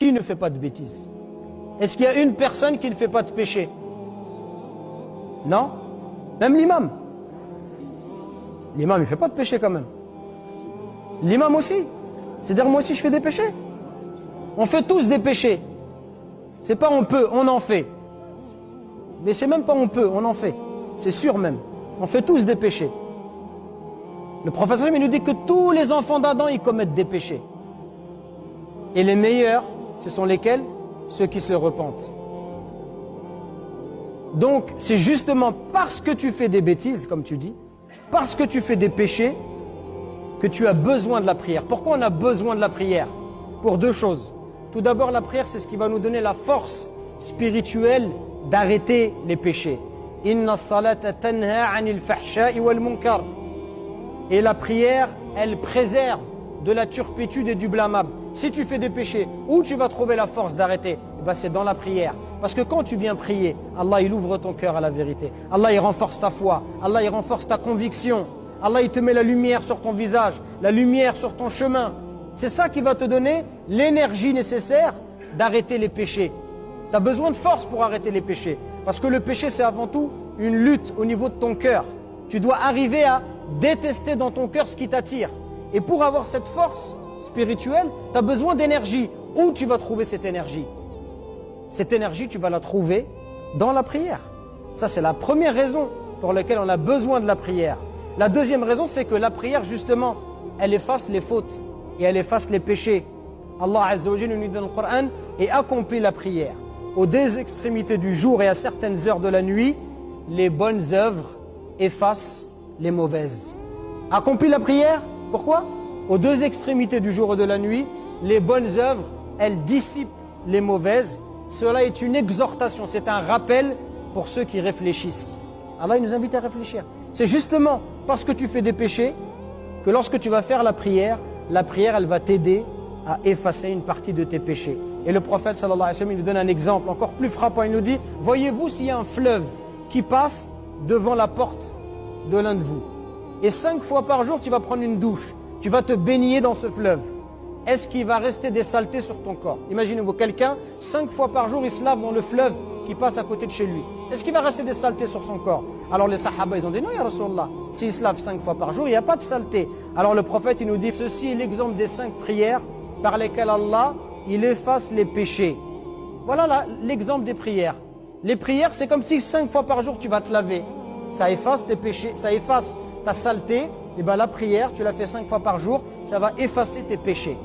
Qui ne fait pas de bêtises? Est-ce qu'il y a une personne qui ne fait pas de péché? Non? Même l'imam. L'imam, il ne fait pas de péché quand même. L'imam aussi. C'est-à-dire, moi aussi, je fais des péchés. On fait tous des péchés. C'est pas on peut, on en fait. Mais c'est même pas on peut, on en fait. C'est sûr même. On fait tous des péchés. Le prophète il nous dit que tous les enfants d'Adam, ils commettent des péchés. Et les meilleurs, ce sont lesquels? Ceux qui se repentent. Donc, c'est justement parce que tu fais des bêtises, comme tu dis, parce que tu fais des péchés, que tu as besoin de la prière. Pourquoi on a besoin de la prière? Pour deux choses. Tout d'abord, la prière, c'est ce qui va nous donner la force spirituelle d'arrêter les péchés. Inna salata tanha anil fahsha'i wal munkar. Et la prière, elle préserve de la turpitude et du blâmable. Si tu fais des péchés, où tu vas trouver la force d'arrêter? Eh ben, c'est dans la prière. Parce que quand tu viens prier, Allah il ouvre ton cœur à la vérité. Allah il renforce ta foi. Allah il renforce ta conviction. Allah il te met la lumière sur ton visage, la lumière sur ton chemin. C'est ça qui va te donner l'énergie nécessaire d'arrêter les péchés. Tu as besoin de force pour arrêter les péchés. Parce que le péché, c'est avant tout une lutte au niveau de ton cœur. Tu dois arriver à détester dans ton cœur ce qui t'attire. Et pour avoir cette force spirituelle, tu as besoin d'énergie. Où tu vas trouver cette énergie? Cette énergie, tu vas la trouver dans la prière. Ça, c'est la première raison pour laquelle on a besoin de la prière. La deuxième raison, c'est que la prière, justement, elle efface les fautes et elle efface les péchés. Allah Azza wa Jalla nous dit dans le Coran, et accomplit la prière. Aux deux extrémités du jour et à certaines heures de la nuit, les bonnes œuvres effacent les mauvaises. Accomplit la prière, pourquoi? Aux deux extrémités du jour et de la nuit, les bonnes œuvres, elles dissipent les mauvaises. Cela est une exhortation, c'est un rappel pour ceux qui réfléchissent. Allah il nous invite à réfléchir. C'est justement parce que tu fais des péchés que lorsque tu vas faire la prière, elle va t'aider à effacer une partie de tes péchés. Et le prophète sallallahu alayhi wa sallam, il nous donne un exemple encore plus frappant. Il nous dit, voyez-vous s'il y a un fleuve qui passe devant la porte de l'un de vous. Et 5 fois par jour, tu vas prendre une douche. Tu vas te baigner dans ce fleuve. Est-ce qu'il va rester des saletés sur ton corps? Imaginez-vous quelqu'un, 5 fois par jour, il se lave dans le fleuve qui passe à côté de chez lui. Est-ce qu'il va rester des saletés sur son corps? Alors les sahaba, ils ont dit, non, ya Rasulallah, s'il se lave 5 fois par jour, il n'y a pas de saleté. Alors le prophète, il nous dit, ceci est l'exemple des 5 prières par lesquelles Allah, il efface les péchés. Voilà l'exemple des prières. Les prières, c'est comme si 5 fois par jour, tu vas te laver. Ça efface tes péchés, ça efface ta saleté. Et bien la prière, tu la fais 5 fois par jour, ça va effacer tes péchés.